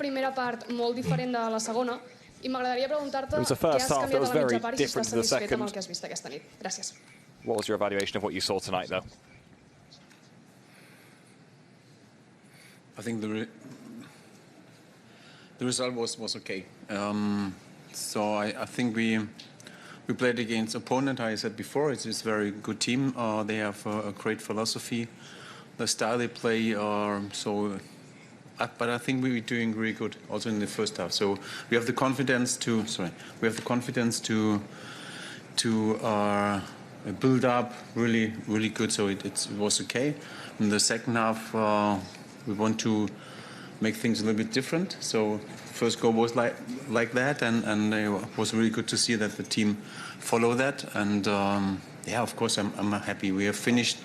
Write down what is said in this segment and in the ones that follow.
primera part molt diferent de la segona i m'agradaria preguntar-te què has half canviat a that was la mitja very part i si different estàs to the satisfet amb second. el que has vist aquesta nit. Gràcies. What was your evaluation of what you saw tonight, though? I think the result was okay. So I think we played against opponent. I said before, it's a very good team. They have a great philosophy. The style they play, but I think we were doing really good also in the first half. So we have the confidence to build up really good. So it was okay. In the second half, we want to make things a little bit different. So first goal was like that, and it was really good to see that the team follow that. And yeah, of course, I'm happy. We have finished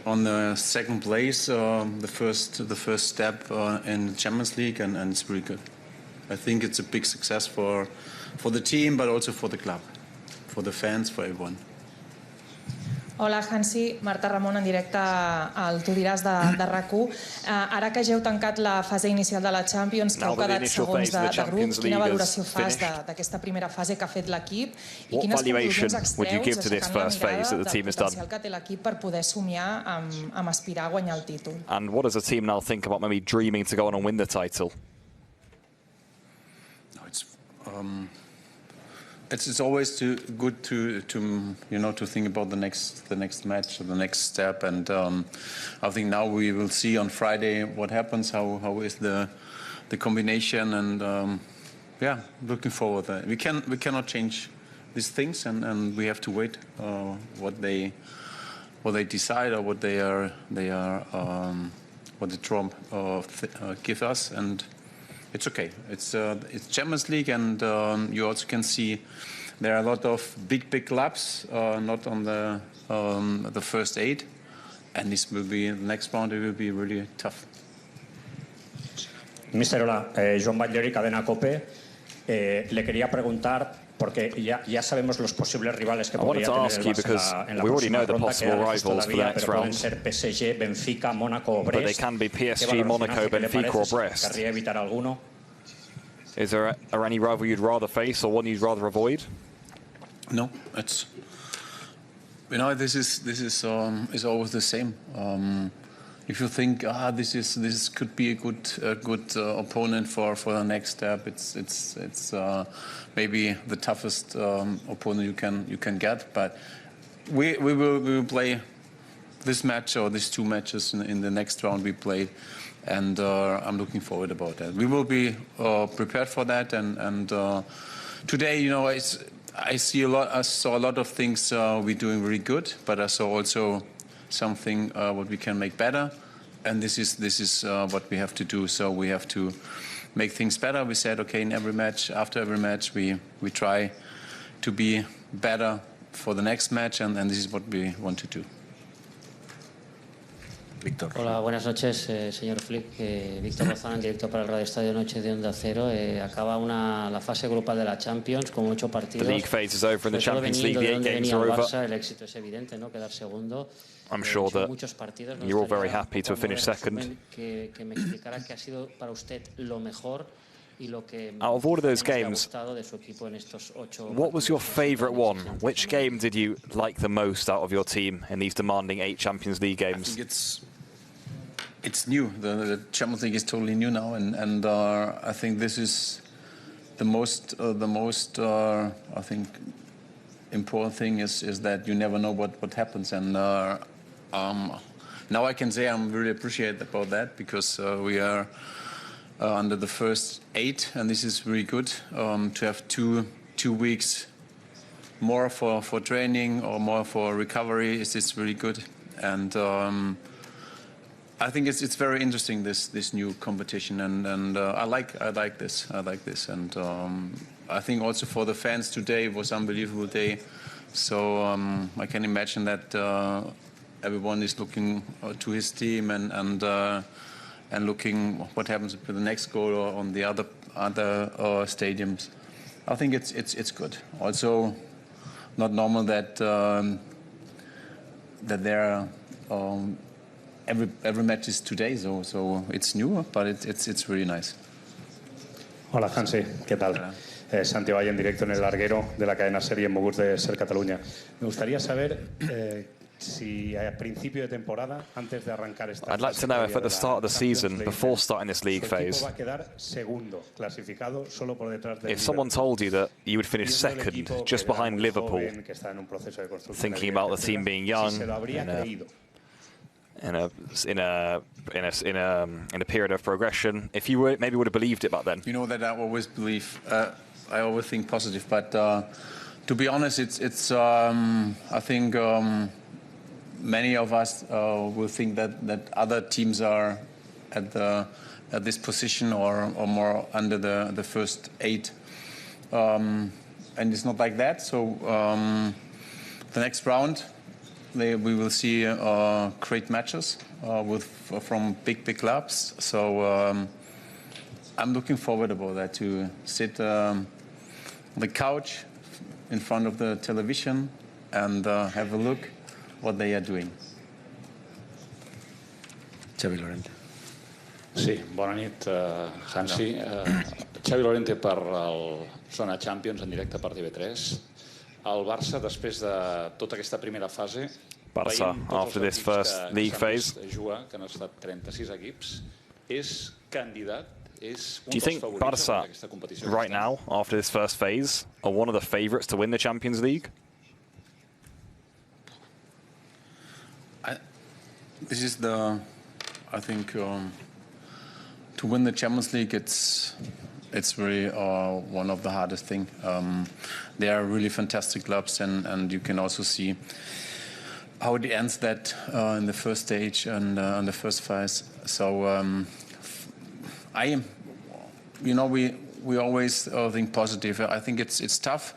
on the second place, the first step in the Champions League, and it's really good. I think it's a big success for the team, but also for the club, for the fans, for everyone. Hola, Hansi. Marta Ramon, en directe al Tu diràs de RAC1. Ara que ja heu tancat la fase inicial de la Champions, que heu quedat segons de grups, quina valoració fas d'aquesta primera fase que ha fet l'equip i quines conclusions extreus aixecant la mirada del potencial que té l'equip per poder somiar amb aspirar a guanyar el títol? And what does the team now think about maybe dreaming to go on and win the title? It's always good to think about the next match or the next step, and I think now we will see on Friday what happens, how is the combination, and yeah, looking forward. We cannot change these things, and we have to wait what they decide or what what the draw give us, and it's okay. It's Champions League, and you also can see there are a lot of big clubs not on the first 8, and this will be the next round. It will be really tough. Mister, hola, Joan Batllori, Cadena COPE. Le quería preguntar, porque ya sabemos los posibles rivales que podría tener el Barça en la próxima ronda, que antes todavía, pero pueden ser PSG, Benfica, Mónaco o Brest. But they can be PSG, Monaco, Benfica or Brest. ¿Querría evitar alguno? Is there any rival you'd rather face or one you'd rather avoid? No, it's this is always the same. If you think this could be a good opponent for the next step, it's maybe the toughest opponent you can get. But we will play this match or these 2 matches in the next round we play, and I'm looking forward about that. We will be prepared for that, and today, I saw a lot of things we're doing really good, but I saw also something what we can make better, and this is what we have to do. So we have to make things better. We said, okay, after every match we try to be better for the next match, and this is what we want to do. Víctor. Hola, buenas noches, señor Flick. Víctor Lozano, en directo para el Radio Estadio Noche de Onda Cero. Acaba la fase grupal de la Champions con 8 partidos. The league phase is over and the Champions League, the 8 games are over. El éxito es evidente, ¿no? Quedar segundo. I'm sure that you're all very happy to have finished second. Que me explicara qué ha sido para usted lo mejor y lo que out of all of those games, de su equipo en estos 8. What was your favourite one? Which game did you like the most out of your team in these demanding 8 Champions League games? I think it's new. The Champions League is totally new now, and I think this is the most I think important thing is that you never know what happens, and now I can say I'm really appreciative about that, because we are under the first 8, and this is really good to have 2 weeks more for training or more for recovery. It's really good, and I think it's very interesting, this new competition, and I like this, and I think also for the fans today it was an unbelievable day. So I can imagine that everyone is looking to his team and looking what happens with the next goal or on the other stadiums. I think it's good. Also, not normal that there are. Every match is today, so it's new, but it's really nice. Hola Hansi, ¿qué tal? Santi Valle en directo en el larguero de la cadena serie en Moguls de Ser Cataluña. Me gustaría saber si a principio de temporada, antes de arrancar esta I'd like to know if at the start of the season, before starting this league phase, va a quedar segundo, clasificado solo por detrás del if someone told you that you would finish second, just behind Liverpool, thinking about the team being young, in a period of progression, if you maybe would have believed it back then. You know that I always believe. I always think positive, but to be honest, it's. I think many of us will think that other teams are at this position or more under the first 8, and it's not like that. So the next round, we will see great matches from big clubs. So I'm looking forward about that, to sit on the couch in front of the television and have a look what they are doing. Xavi Lorente. Sí, bona nit, Hansi. Xavi Lorente per el Zona Champions en directe per TV3. El Barça, després de tota aquesta primera fase, Barça, after this first league phase, que han estat 36 equips, és candidat. Do you think Barça, right now, after this first phase, are one of the favourites to win the Champions League? This is I think, to win the Champions League, it's really one of the hardest things. They are really fantastic clubs, and you can also see how it ends that in the first stage and on the first phase. So we always think positive. I think it's tough.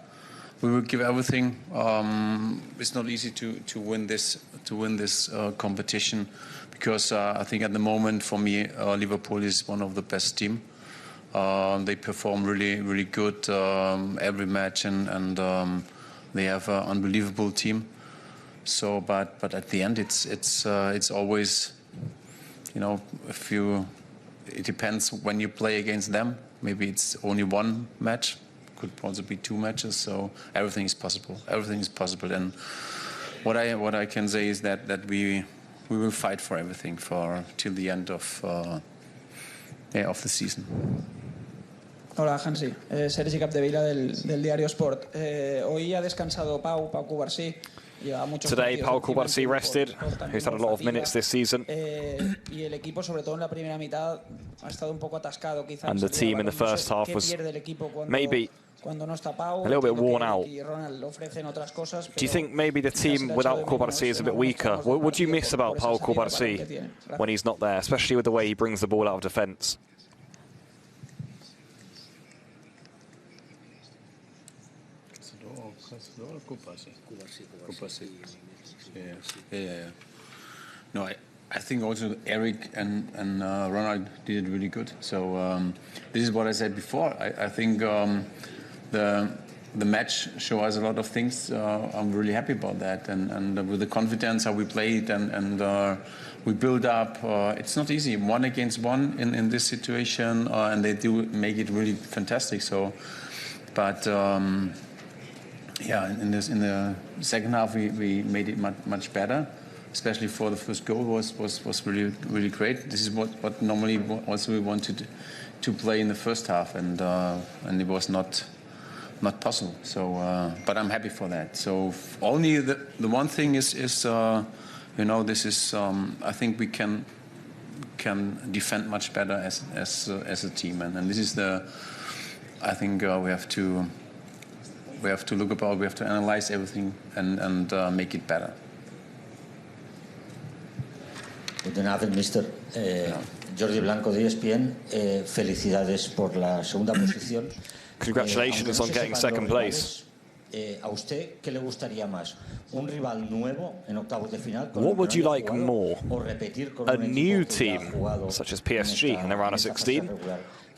We will give everything. It's not easy to win this competition, because I think at the moment, for me, Liverpool is one of the best team. They perform really good every match, and they have an unbelievable team. So, but at the end, it's always, it depends when you play against them. Maybe it's only one match, could also be 2 matches. So everything is possible. Everything is possible. And what I can say is that we will fight for everything till the end of the season. Hola, Hansi. Sergi Capdevila del Diario Sport. Hoy ha descansado Pau Cubarsí. Today, Pau Cubarsí rested, who's had a lot of minutes this season. And the team in the first half was maybe a little bit worn out. Do you think maybe the team without Cubarsí is a bit weaker? What do you miss about Pau Cubarsí when he's not there, especially with the way he brings the ball out of defence? Yeah. No, I think also Eric and Ronald did it really good. So this is what I said before. I think the match shows us a lot of things. I'm really happy about that, and with the confidence how we played and we build up. It's not easy, 1 against 1 in this situation, and they do make it really fantastic. So, but. In the second half we made it much better, especially for the first goal was really great. This is what normally also we wanted to play in the first half, and it was not possible. So, but I'm happy for that. So only the one thing is this is I think we can defend much better as a team, and this is I think we have to look about, we have to analyze everything and make it better. Guten Abend, Mr. Jordi Blanco de ESPN. Felicidades por la segunda posición. Congratulations on getting second place. ¿A usted qué le gustaría más? ¿Un rival nuevo en octavos de final? What would you like more? A new team, such as PSG in the round of 16?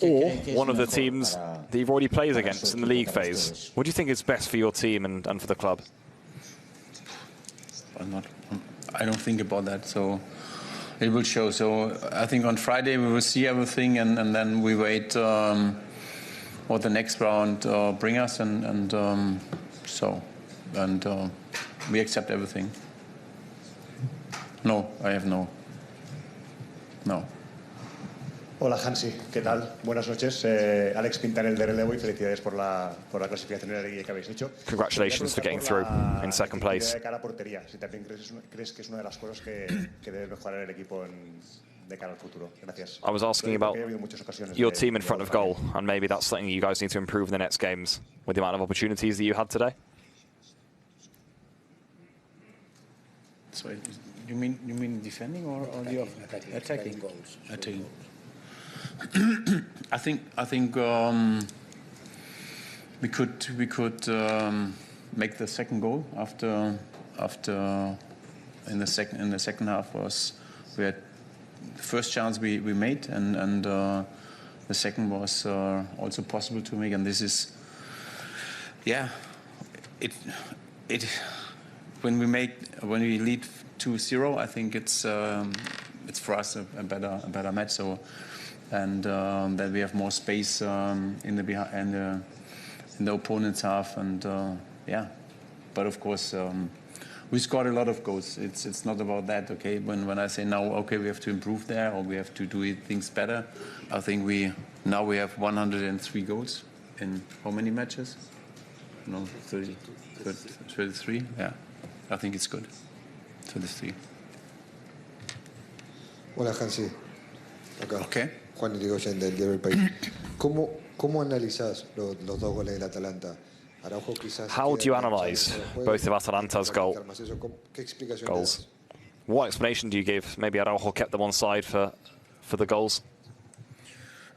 Or one of the teams that you've already played against in the league phase? What do you think is best for your team and for the club? I don't think about that, so it will show. So I think on Friday we will see everything, and then we wait the next round bring us, and we accept everything. No, I have no. Hola Hansi, ¿qué tal? Buenas noches. Alex Pintanel de Relevo y felicidades por la clasificación en la liga que habéis hecho. Congratulations for getting through in second place. De cara a portería, si también crees que es una de las cosas que debe mejorar el equipo de cara al futuro. Gracias. I was asking about your team in front of goal, and maybe that's something you guys need to improve in the next games with the amount of opportunities that you had today. So you mean defending or the attacking goals? Attacking. I think we could make the second goal after in the second half we had the first chance we made, and the second was also possible to make, and this is when we lead 2-0, I think it's for us a better match. So. And that we have more space in the opponent's half, and but of course we scored a lot of goals. It's not about that, okay. When I say now, okay, we have to improve there, or we have to do things better, I think we have 103 goals in how many matches? No, 33. Yeah, I think it's good. 33. Hola Hansi. Acá. Okay. Juan Irigoyen del diario El País. ¿Cómo analizás los dos goles del Atalanta? Araujo quizás. How do you analyse both of Atalanta's goals? What explanation do you give? Maybe Araujo kept them on side for the goals.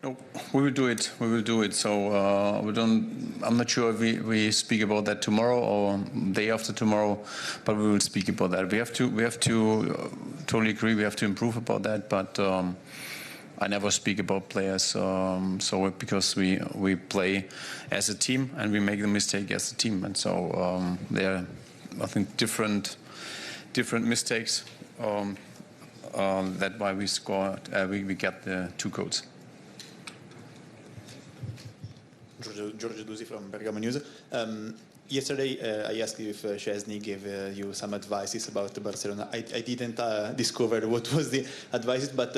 No, we will do it. We will do it. So we don't. I'm not sure if we speak about that tomorrow or day after tomorrow, but we will speak about that. We have to totally agree. We have to improve about that, but. I never speak about players, so because we play as a team and we make the mistake as a team, and so there are, I think, different mistakes. That's why we scored. We get the 2 goals. Giorgio Dusi from Bergamo News. Yesterday, I asked you if Szczesny gave you some advices about Barcelona. I didn't discover what was the advices, but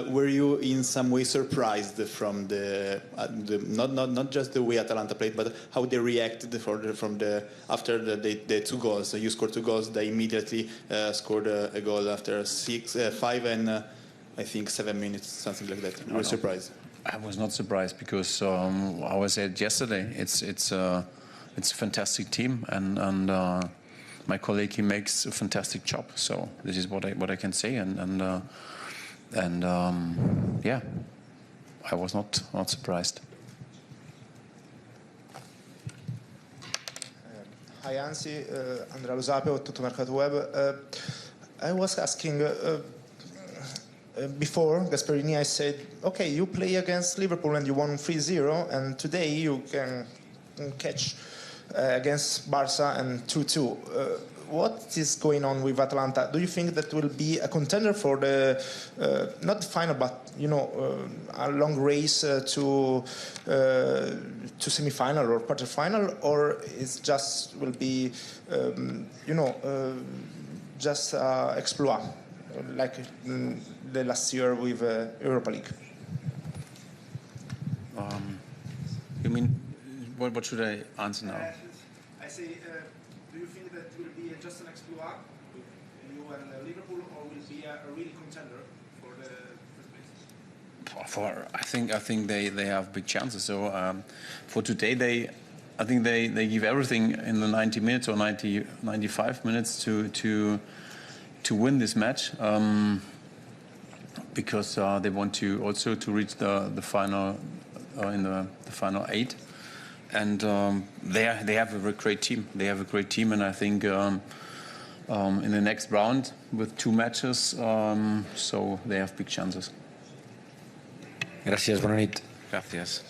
were you in some way surprised from not just the way Atalanta played, but how they reacted after the 2 goals? You scored 2 goals. They immediately scored a goal after 5 and I think 7 minutes, something like that. You were surprised? I was not surprised because how I said yesterday, it's a fantastic team, and my colleague, he makes a fantastic job. So this is what I can say, and yeah, I was not surprised. Hi Hansi, Andrea Lusape, Tutto Mercato Web. I was asking before Gasperini, I said, okay, you play against Liverpool and you won 3-0, and today you can catch against Barca and 2-2. What is going on with Atalanta? Do you think that will be a contender for the not the final, but a long race to semi-final or quarter-final, or it's just will be just exploit like the last year with Europa League? You mean what should I answer now? I say, do you think that will be just an exploit with you and Liverpool, or will be a really contender for the first place? I think they have big chances. So for today, I think they give everything in the 90 minutes or 95 minutes to win this match, because they want to also to reach the final in the final 8. And they have a great team. They have a great team, and I think in the next round with 2 matches, so they have big chances. Gracias, bona nit. Gracias.